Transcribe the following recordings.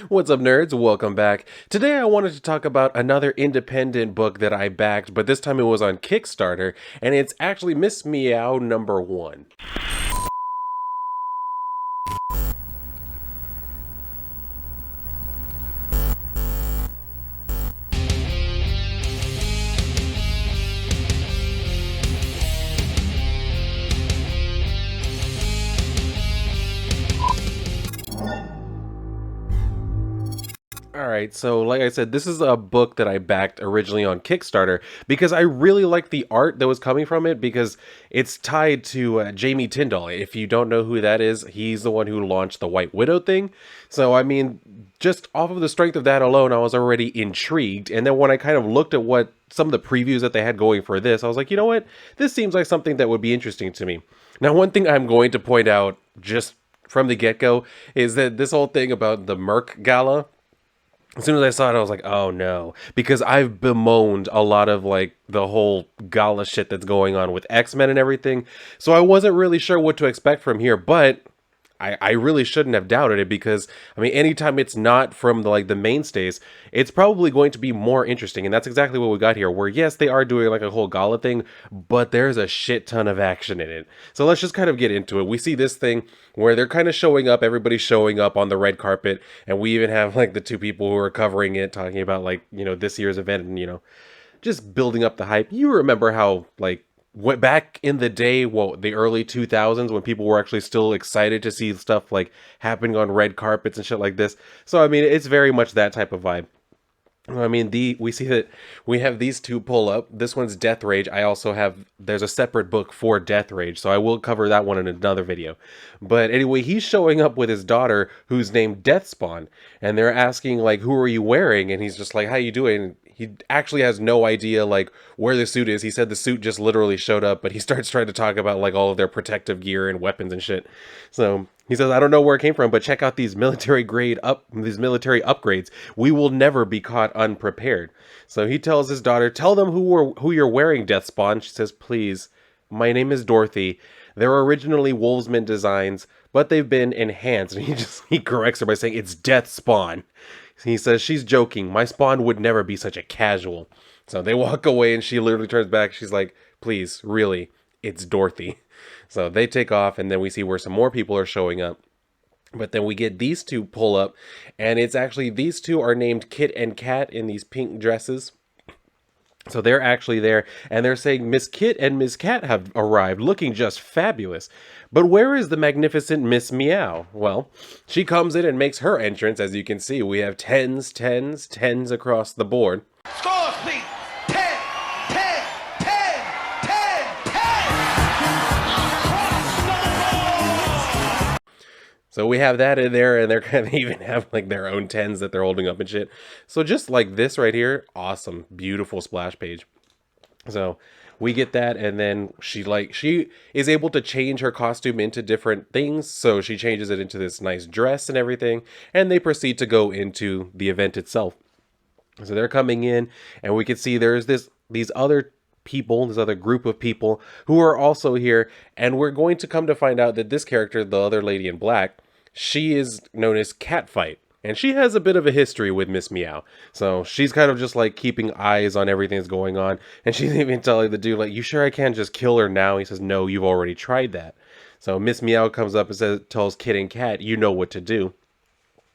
What's up, nerds? Welcome back. Today I wanted to talk about another independent book that I backed, but this time it was on Kickstarter, and it's actually Miss Meow #1. Alright, so like I said, this is a book that I backed originally on Kickstarter because I really like the art that was coming from it because it's tied to Jamie Tyndall. If you don't know who that is, he's the one who launched the White Widow thing. So, I mean, just off of the strength of that alone, I was already intrigued. And then when I kind of looked at what some of the previews that they had going for this, I was like, you know what? This seems like something that would be interesting to me. Now, one thing I'm going to point out just from the get-go is that this whole thing about the Merc Gala, as soon as I saw it, I was like, oh no. Because I've bemoaned a lot of like the whole gala shit that's going on with X-Men and everything. So I wasn't really sure what to expect from here, but I really shouldn't have doubted it because I mean anytime it's not from the mainstays, it's probably going to be more interesting. And that's exactly what we got here, where yes, they are doing like a whole gala thing, but there's a shit ton of action in it. So let's just kind of get into it. We see this thing where they're kind of showing up, everybody's showing up on the red carpet, and we even have like the two people who are covering it talking about like, this year's event and just building up the hype. You remember how like went back in the day, well, the early 2000s when people were actually still excited to see stuff like happening on red carpets and shit like this. So I mean, it's very much that type of vibe. I mean, we see that we have these two pull up. This one's Death Rage. I also have, there's a separate book for Death Rage, so I will cover that one in another video. But anyway, he's showing up with his daughter, who's named Death Spawn, and they're asking like, "Who are you wearing?" And he's just like, "How you doing?" He actually has no idea like where the suit is. He said the suit just literally showed up, but he starts trying to talk about like all of their protective gear and weapons and shit. So he says, "I don't know where it came from, but check out these these military upgrades. We will never be caught unprepared." So he tells his daughter, "Tell them who you're wearing, Death Spawn." She says, "Please, my name is Dorothy. They're originally Wolfsman designs, but they've been enhanced." And he corrects her by saying it's Death Spawn. He says she's joking. "My Spawn would never be such a casual." So they walk away, and she literally turns back. She's like, "Please, really, it's Dorothy." So they take off, and then we see where some more people are showing up. But then we get these two pull up, and it's actually these two are named Kit and Kat in these pink dresses. So they're actually there, and they're saying Miss Kit and Miss Cat have arrived, looking just fabulous. But where is the magnificent Miss Meow? Well, she comes in and makes her entrance. As you can see, we have tens, tens, tens across the board. Scores, please. 10, 10, 10, 10, 10. So we have that in there, and they're kind of even have like their own tens that they're holding up and shit. So just like this right here, awesome, beautiful splash page. So we get that, and then she is able to change her costume into different things. So she changes it into this nice dress and everything, and they proceed to go into the event itself. So they're coming in, and we can see there's these other people, this other group of people who are also here, and we're going to come to find out that this character, the other lady in black, she is known as Catfight. And she has a bit of a history with Miss Meow. So she's kind of just like keeping eyes on everything that's going on. And she's even telling the dude, like, "You sure I can't just kill her now?" He says, "No, you've already tried that." So Miss Meow comes up and tells Kit and Kat, "You know what to do."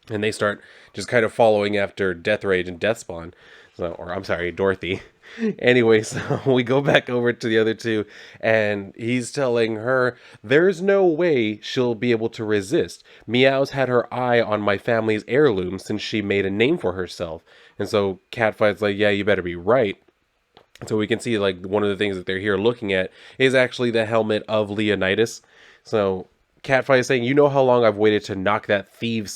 And they start just kind of following after Death Rage and Death Spawn. So, or I'm sorry, Dorothy. Anyway, so we go back over to the other two, and he's telling her there's no way she'll be able to resist. Meow's had her eye on my family's heirloom since she made a name for herself. And so Catfight's like, "Yeah, you better be right." So we can see like one of the things that they're here looking at is actually the helmet of Leonidas. So Catfight is saying, "You know how long I've waited to knock that thieving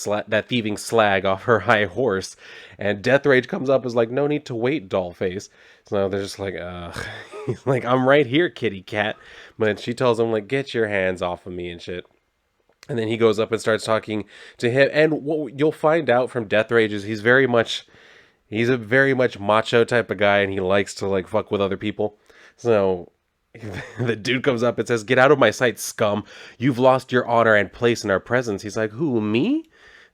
slag off her high horse." And Death Rage comes up, is like, "No need to wait, Dollface." So they're just like, he's like, "I'm right here, kitty cat." But she tells him like, "Get your hands off of me," and shit. And then he goes up and starts talking to him. And what you'll find out from Death Rage is he's a very much macho type of guy, and he likes to like fuck with other people. So the dude comes up and says, "Get out of my sight, scum. You've lost your honor and place in our presence." He's like, "Who, me?"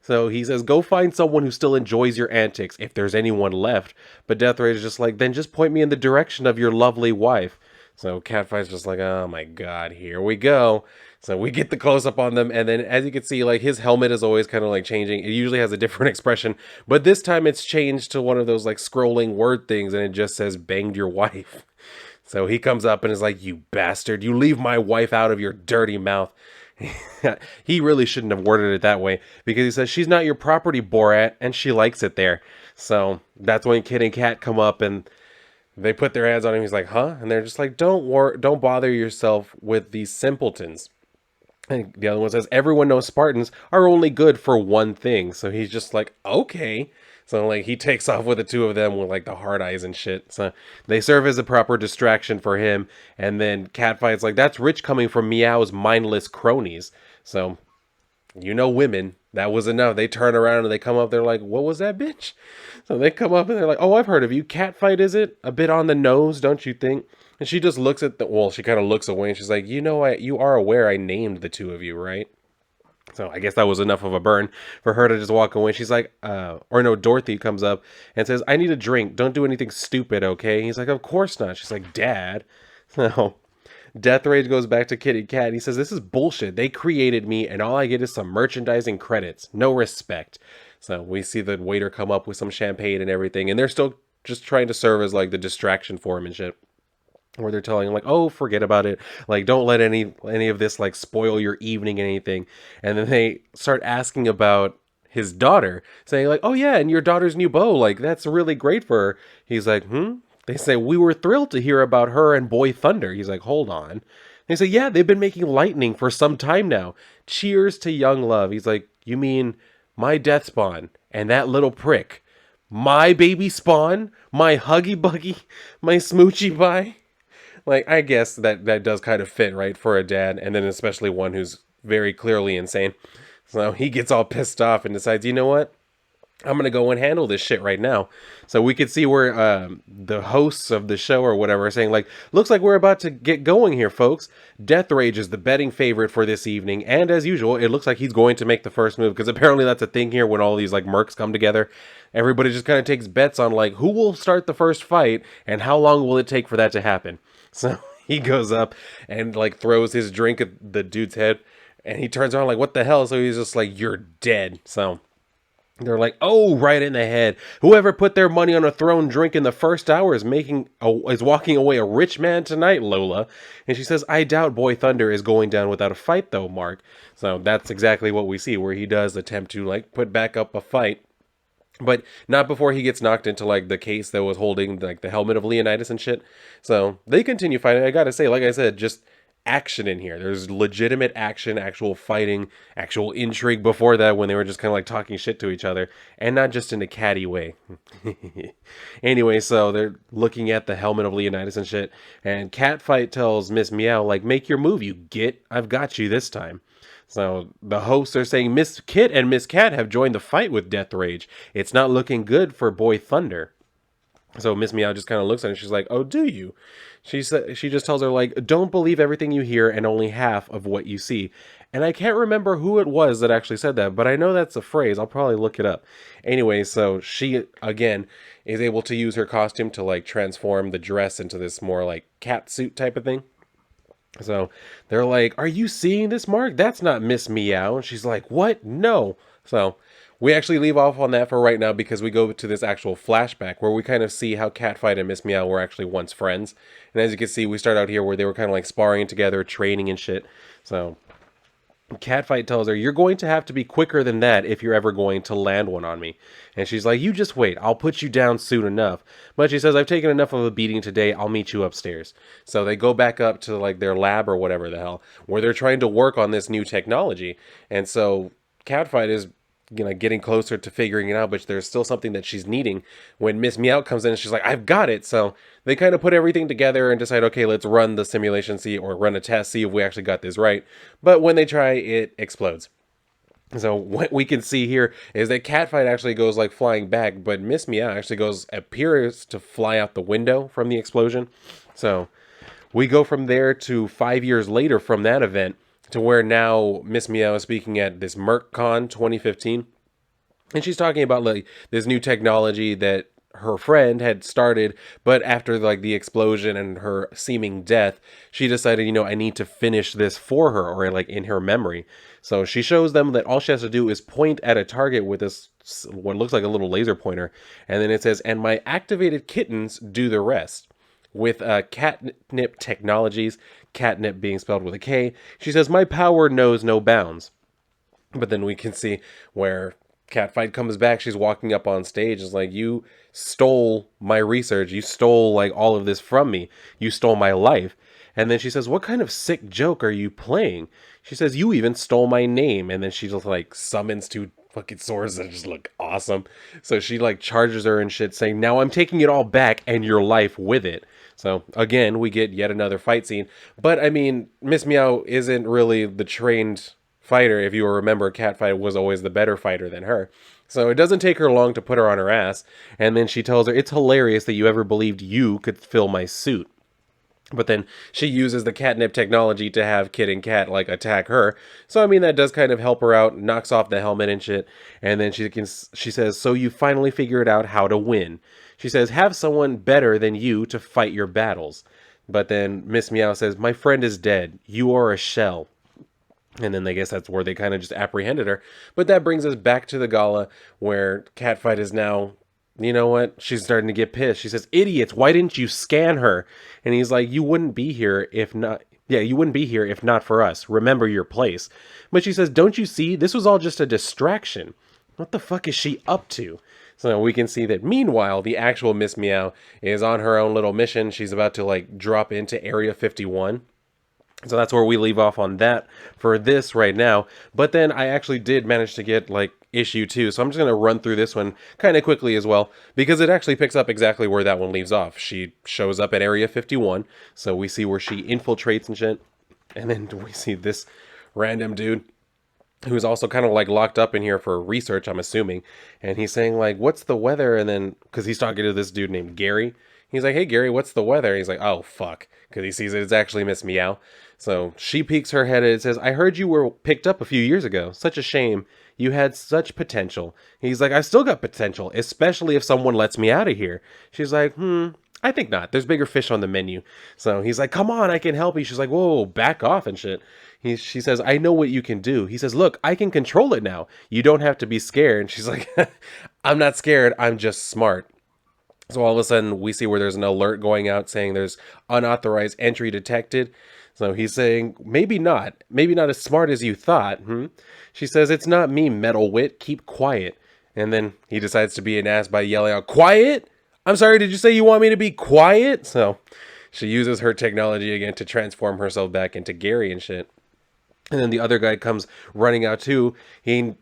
So he says, go find someone who still enjoys your antics, if there's anyone left. But Death Rage is just like, then just point me in the direction of your lovely wife. So Catfight's just like, oh my god, here we go. So we get the close up on them, and then as you can see, like his helmet is always kind of like changing. It usually has a different expression, but this time it's changed to one of those like scrolling word things, and it just says banged your wife. So he comes up and is like, you bastard, you leave my wife out of your dirty mouth. He really shouldn't have worded it that way because he says she's not your property, Borat, and she likes it there. So that's when Kid and Kat come up and they put their hands on him. He's like, huh? And they're just like, don't bother yourself with these simpletons. And the other one says, everyone knows Spartans are only good for one thing. So he's just like, okay. So like he takes off with the two of them with like the hard eyes and shit. So they serve as a proper distraction for him. And then Catfight's like, that's rich coming from Meow's mindless cronies. So you know women, that was enough. They turn around and they come up, they're like, what was that, bitch? So they come up and they're like, oh, I've heard of you. Catfight, is it? A bit on the nose, don't you think? And she just looks at she kind of looks away and she's like, you know, you are aware I named the two of you, right? So I guess that was enough of a burn for her to just walk away. She's like, or no, Dorothy comes up and says, I need a drink. Don't do anything stupid, okay? He's like, of course not. She's like, Dad. So Death Rage goes back to Kitty Cat. He says, this is bullshit. They created me and all I get is some merchandising credits. No respect. So we see the waiter come up with some champagne and everything. And they're still just trying to serve as like the distraction for him and shit. Where they're telling him like, oh, forget about it. Like, don't let any of this like spoil your evening and anything. And then they start asking about his daughter, saying like, oh yeah, and your daughter's new beau, like that's really great for her. He's like, They say, we were thrilled to hear about her and Boy Thunder. He's like, hold on. They say, yeah, they've been making lightning for some time now. Cheers to young love. He's like, you mean my death spawn and that little prick? My baby spawn? My huggy buggy? My smoochy pie? Like, I guess that does kind of fit, right, for a dad, and then especially one who's very clearly insane. So he gets all pissed off and decides, you know what? I'm going to go and handle this shit right now. So we could see where the hosts of the show or whatever are saying, like, looks like we're about to get going here, folks. Death Rage is the betting favorite for this evening. And as usual, it looks like he's going to make the first move because apparently that's a thing here when all these, like, mercs come together. Everybody just kind of takes bets on, like, who will start the first fight and how long will it take for that to happen. So he goes up and, like, throws his drink at the dude's head. And he turns around like, what the hell? So he's just like, you're dead. So they're like, oh, right in the head. Whoever put their money on a thrown drink in the first hour is walking away a rich man tonight, Lola. And she says, I doubt Boy Thunder is going down without a fight, though, Mark. So that's exactly what we see, where he does attempt to, like, put back up a fight. But not before he gets knocked into, like, the case that was holding, like, the helmet of Leonidas and shit. So they continue fighting. I gotta say, like I said, just action in here. There's legitimate action, actual fighting, actual intrigue before that when they were just kind of like talking shit to each other and not just in a catty way. Anyway, so they're looking at the helmet of Leonidas and shit, and Catfight tells Miss Meow, like, make your move, you git. I've got you this time. So the hosts are saying Miss Kit and Miss Cat have joined the fight with Death Rage. It's not looking good for Boy Thunder. So Miss Meow just kind of looks at her and she's like, oh, do you? She just tells her, like, don't believe everything you hear and only half of what you see. And I can't remember who it was that actually said that, but I know that's a phrase. I'll probably look it up. Anyway, so she, again, is able to use her costume to, like, transform the dress into this more, like, cat suit type of thing. So they're like, are you seeing this, Mark? That's not Miss Meow. And she's like, what? No. So we actually leave off on that for right now because we go to this actual flashback where we kind of see how Catfight and Miss Meow were actually once friends. And as you can see, we start out here where they were kind of like sparring together, training and shit. So Catfight tells her, you're going to have to be quicker than that if you're ever going to land one on me. And she's like, you just wait. I'll put you down soon enough. But she says, I've taken enough of a beating today. I'll meet you upstairs. So they go back up to like their lab or whatever the hell, where they're trying to work on this new technology. And so Catfight is, you know, getting closer to figuring it out, but there's still something that she's needing when Miss Meow comes in and she's like, I've got it. So they kind of put everything together and decide, okay, let's run the simulation, see, or run a test, see if we actually got this right. But when they try, it explodes. So what we can see here is that Catfight actually goes like flying back, but Miss Meow actually appears to fly out the window from the explosion. So we go from there to 5 years later from that event, to where now Miss Meow is speaking at this Merc Con 2015. And she's talking about like this new technology that her friend had started, but after like the explosion and her seeming death, she decided, I need to finish this for her, or like in her memory. So she shows them that all she has to do is point at a target with this what looks like a little laser pointer, and then it says, "And my activated kittens do the rest." With catnip technologies, catnip being spelled with a K, she says, "My power knows no bounds." But then we can see where Catfight comes back. She's walking up on stage. It's like, you stole my research. You stole like all of this from me. You stole my life. And then she says, "What kind of sick joke are you playing?" She says, "You even stole my name." And then she just like summons two fucking swords that just look awesome. So she like charges her and shit, saying, "Now I'm taking it all back and your life with it." So again, we get yet another fight scene. But I mean, Miss Meow isn't really the trained fighter. If you remember, Catfight was always the better fighter than her. So it doesn't take her long to put her on her ass. And then she tells her, "It's hilarious that you ever believed you could fill my suit." But then she uses the catnip technology to have Kid and Cat like attack her. So I mean that does kind of help her out, knocks off the helmet and shit. And then she says, "So you finally figured out how to win." She says, "Have someone better than you to fight your battles." But then Miss Meow says, "My friend is dead. You are a shell." And then I guess that's where they kind of just apprehended her. But that brings us back to the gala where Catfight is now, you know what? She's starting to get pissed. She says, "Idiots, why didn't you scan her?" And he's like, "You wouldn't be here if not. Yeah, you wouldn't be here if not for us. Remember your place." But she says, "Don't you see? This was all just a distraction." What the fuck is she up to? So we can see that meanwhile, the actual Miss Meow is on her own little mission. She's about to like drop into Area 51. So that's where we leave off on that for this right now. But then I actually did manage to get like issue 2. So I'm just going to run through this one kind of quickly as well, because it actually picks up exactly where that one leaves off. She shows up at Area 51. So we see where she infiltrates and shit. And then we see this random dude who's also kind of like locked up in here for research, I'm assuming. And he's saying like, "What's the weather?" And then, because he's talking to this dude named Gary. He's like, "Hey Gary, what's the weather?" And he's like, "Oh fuck," because he sees that it's actually Miss Meow. So she peeks her head and it says, "I heard you were picked up a few years ago. Such a shame. You had such potential." He's like, "I've still got potential, especially if someone lets me out of here." She's like, "I think not. There's bigger fish on the menu." So he's like, "Come on, I can help you." She's like, "Whoa, back off and shit." She says, "I know what you can do." He says, "Look, I can control it now. You don't have to be scared." And she's like, "I'm not scared. I'm just smart." So all of a sudden, we see where there's an alert going out saying there's unauthorized entry detected. So he's saying, maybe not as smart as you thought. She says, "It's not me, metal wit. Keep quiet." And then he decides to be an ass by yelling out, "Quiet? I'm sorry, did you say you want me to be quiet?" So she uses her technology again to transform herself back into Gary and shit. And then the other guy comes running out too.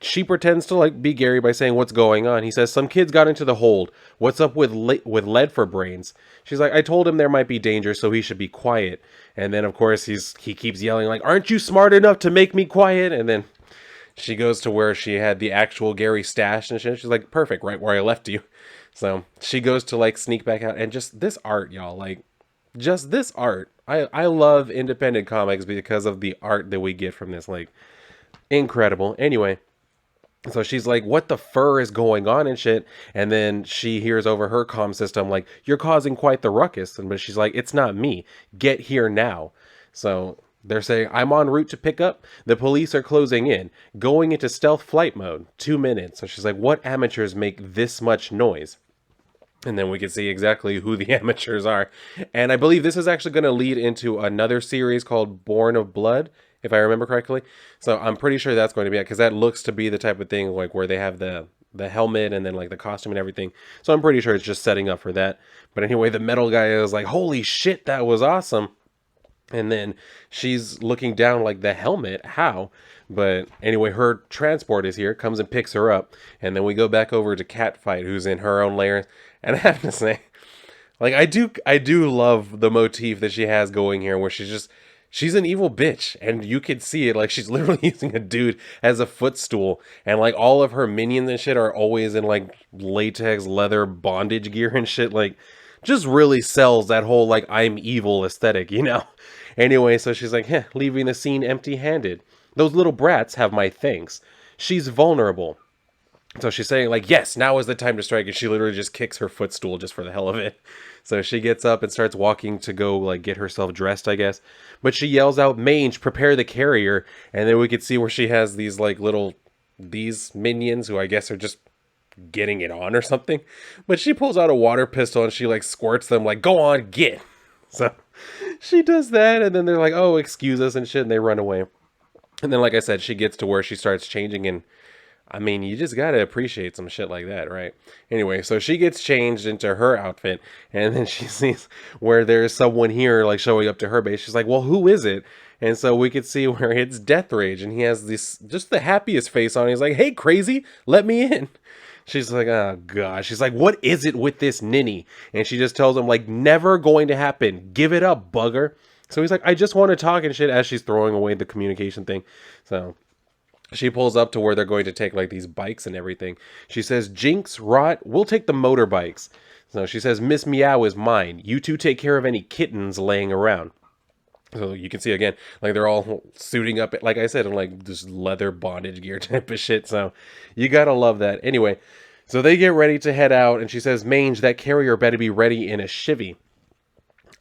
She pretends to like be Gary by saying, "What's going on?" He says, "Some kids got into the hold. What's up with lead for brains?" She's like, "I told him there might be danger, so he should be quiet." And then of course he keeps yelling like, "Aren't you smart enough to make me quiet?" And then she goes to where she had the actual Gary stash and shit. She's like, "Perfect, right where I left you." So she goes to like sneak back out, and just this art, y'all, like just this art. I love independent comics because of the art that we get from this. Like, incredible. Anyway, so she's like, "What the fur is going on and shit?" And then she hears over her comm system, like, "You're causing quite the ruckus." But she's like, "It's not me. Get here now." So they're saying, "I'm en route to pick up. The police are closing in. Going into stealth flight mode. 2 minutes." So she's like, "What amateurs make this much noise?" And then we can see exactly who the amateurs are. And I believe this is actually going to lead into another series called Born of Blood, if I remember correctly. So I'm pretty sure that's going to be it, because that looks to be the type of thing like where they have the helmet and then like the costume and everything. So I'm pretty sure it's just setting up for that. But anyway, the metal guy is like, "Holy shit, that was awesome." And then she's looking down like, "The helmet? How?" But anyway, her transport is here, comes and picks her up. And then we go back over to Catfight, who's in her own lair. And I have to say, like, I do love the motif that she has going here, where she's an evil bitch, and you can see it. Like, she's literally using a dude as a footstool, and like all of her minions and shit are always in like latex leather bondage gear and shit. Like, just really sells that whole like I'm evil aesthetic. Anyway, so she's like, leaving the scene empty-handed. Those little brats have my thanks. She's vulnerable. So she's saying like, yes, now is the time to strike. And she literally just kicks her footstool just for the hell of it. So she gets up and starts walking to go like get herself dressed, I guess. But she yells out, Mange, prepare the carrier. And then we could see where she has these like these minions who I guess are just getting it on or something. But she pulls out a water pistol and she like squirts them like, go on, get. So she does that. And then they're like, oh, excuse us and shit. And they run away. And then, like I said, she gets to where she starts changing, and I mean, you just gotta appreciate some shit like that, right? Anyway, so she gets changed into her outfit, and then she sees where there's someone here, like, showing up to her base. She's like, well, who is it? And so we could see where it's Death Rage, and he has this, just the happiest face on. He's like, hey, crazy, let me in. She's like, oh, gosh. She's like, what is it with this ninny? And she just tells him, like, never going to happen. Give it up, bugger. So he's like, I just want to talk and shit as she's throwing away the communication thing. So she pulls up to where they're going to take like these bikes and everything. She says, Jinx, Rot, we'll take the motorbikes. So she says, Miss Meow is mine. You two take care of any kittens laying around. So you can see again, like they're all suiting up, like I said, in like this leather bondage gear type of shit. So you gotta love that. Anyway, so they get ready to head out, and she says, Mange, that carrier better be ready in a chivvy.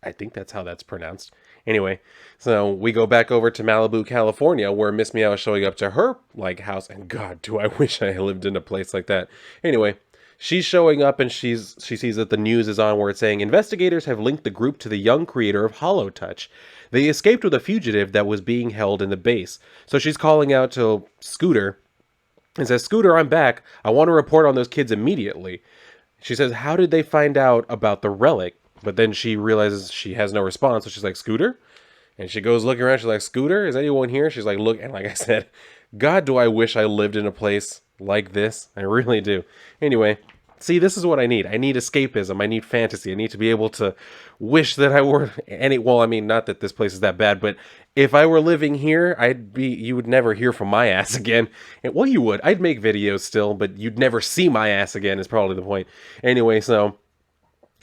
I think that's how that's pronounced. Anyway, so we go back over to Malibu, California, where Miss Meow is showing up to her like house, and God, do I wish I lived in a place like that. Anyway, she's showing up and she sees that the news is on where it's saying investigators have linked the group to the young creator of Hollow Touch. They escaped with a fugitive that was being held in the base. So she's calling out to Scooter and says, Scooter, I'm back. I want to report on those kids immediately. She says, how did they find out about the relic? But then she realizes she has no response, so she's like, Scooter? And she goes looking around, she's like, Scooter, is anyone here? She's like, look, and like I said, God, do I wish I lived in a place like this. I really do. Anyway, see, this is what I need. I need escapism. I need fantasy. I need to be able to wish that I were well, I mean, not that this place is that bad, but if I were living here, you would never hear from my ass again. And, well, you would. I'd make videos still, but you'd never see my ass again is probably the point. Anyway, so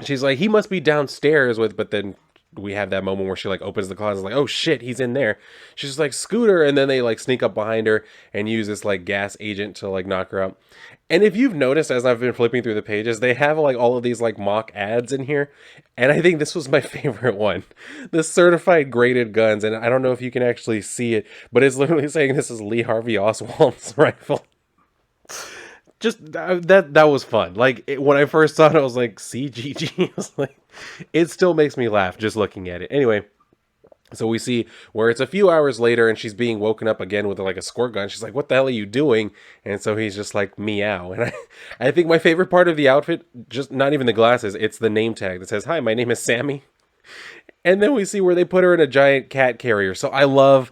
she's like, he must be downstairs but then we have that moment where she like opens the closet, like, oh shit, he's in there. She's just like, Scooter, and then they like sneak up behind her and use this like gas agent to like knock her out. And if you've noticed, as I've been flipping through the pages, they have like all of these like mock ads in here, and I think this was my favorite one, the certified graded guns. And I don't know if you can actually see it, but it's literally saying this is Lee Harvey Oswald's rifle. Just that was fun. Like when I first saw it, I was like, CGG. I was like, it still makes me laugh just looking at it. Anyway, so we see where it's a few hours later and she's being woken up again with like a squirt gun. She's like, what the hell are you doing? And so he's just like, meow. And I think my favorite part of the outfit, just not even the glasses, it's the name tag that says, hi, my name is Sammy. And then we see where they put her in a giant cat carrier. So I love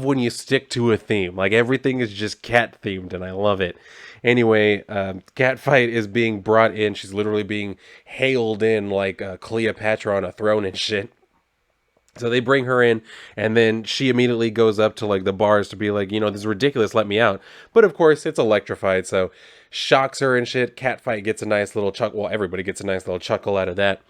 when you stick to a theme. Like everything is just cat themed, and I love it. Anyway, Catfight is being brought in. She's literally being hailed in like Cleopatra on a throne and shit. So they bring her in, and then she immediately goes up to like the bars to be like, you know, this is ridiculous, let me out. But of course, it's electrified, so shocks her and shit. Catfight gets a nice little chuckle. Well, everybody gets a nice little chuckle out of that.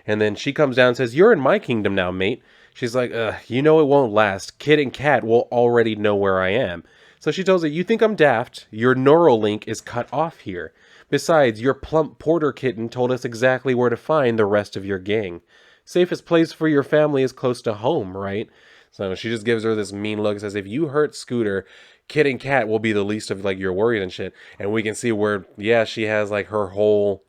And then she comes down and says, you're in my kingdom now, mate. She's like, you know it won't last. Kid and Cat will already know where I am. So she tells her, you think I'm daft? Your neural link is cut off here. Besides, your plump porter kitten told us exactly where to find the rest of your gang. Safest place for your family is close to home, right? So she just gives her this mean look and says, if you hurt Scooter, Kid and Cat will be the least of like your worries and shit. And we can see where, yeah, she has like her whole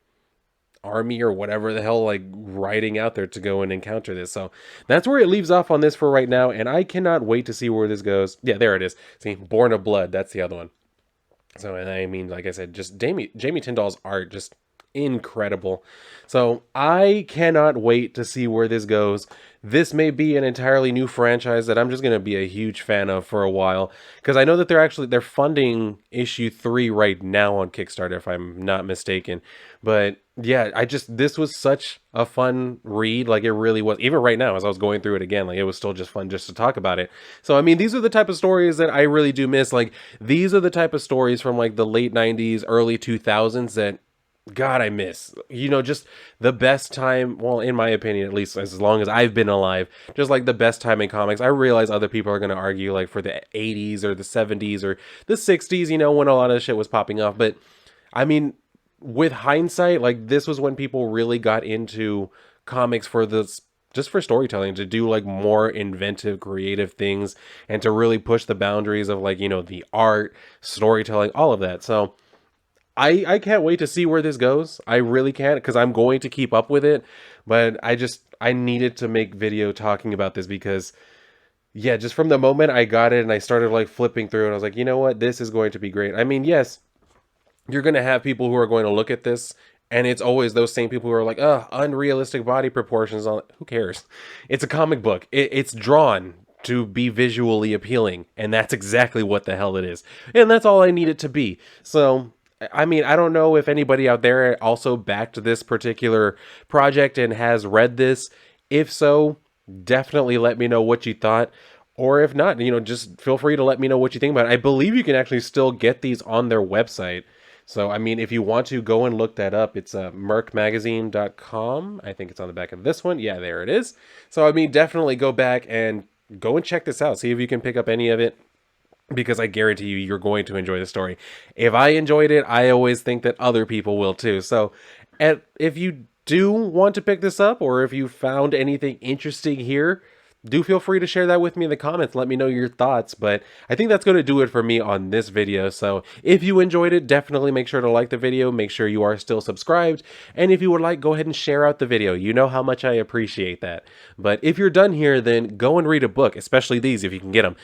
army or whatever the hell like riding out there to go and encounter this. So that's where it leaves off on this for right now, and I cannot wait to see where this goes. Yeah, there it is. See, Born of Blood, that's the other one. So, and I mean, like I said, just Jamie Tyndall's art, just incredible. So I cannot wait to see where this goes. This may be an entirely new franchise that I'm just going to be a huge fan of for a while, because I know that they're funding issue 3 right now on Kickstarter, if I'm not mistaken. But yeah, this was such a fun read. Like it really was. Even right now, as I was going through it again, like it was still just fun just to talk about it. So, I mean, these are the type of stories that I really do miss. Like these are the type of stories from like the late 90s, early 2000s that, God, I miss. You know, just the best time, well, in my opinion, at least as long as I've been alive, just like the best time in comics. I realize other people are going to argue like for the 80s or the 70s or the 60s, you know, when a lot of shit was popping off. But I mean, with hindsight, like this was when people really got into comics for this, just for storytelling, to do like more inventive, creative things and to really push the boundaries of like, the art, storytelling, all of that. So I can't wait to see where this goes. I really can't, because I'm going to keep up with it. But I needed to make video talking about this because yeah, just from the moment I got it and I started like flipping through and I was like, you know what, this is going to be great. I mean, yes, you're going to have people who are going to look at this and it's always those same people who are like, unrealistic body proportions on who cares? It's a comic book. It's drawn to be visually appealing, and that's exactly what the hell it is. And that's all I need it to be. So, I mean, I don't know if anybody out there also backed this particular project and has read this. If so, definitely let me know what you thought. Or if not, just feel free to let me know what you think about it. I believe you can actually still get these on their website. So, I mean, if you want to go and look that up, it's mercmagazine.com. I think it's on the back of this one. Yeah, there it is. So, I mean, definitely go back and go and check this out. See if you can pick up any of it because I guarantee you, you're going to enjoy the story. If I enjoyed it, I always think that other people will too. So, if you do want to pick this up or if you found anything interesting here, do feel free to share that with me in the comments. Let me know your thoughts. But I think that's going to do it for me on this video. So if you enjoyed it, definitely make sure to like the video. Make sure you are still subscribed. And if you would like, go ahead and share out the video. You know how much I appreciate that. But if you're done here, then go and read a book, especially these if you can get them.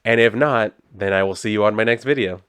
And if not, then I will see you on my next video.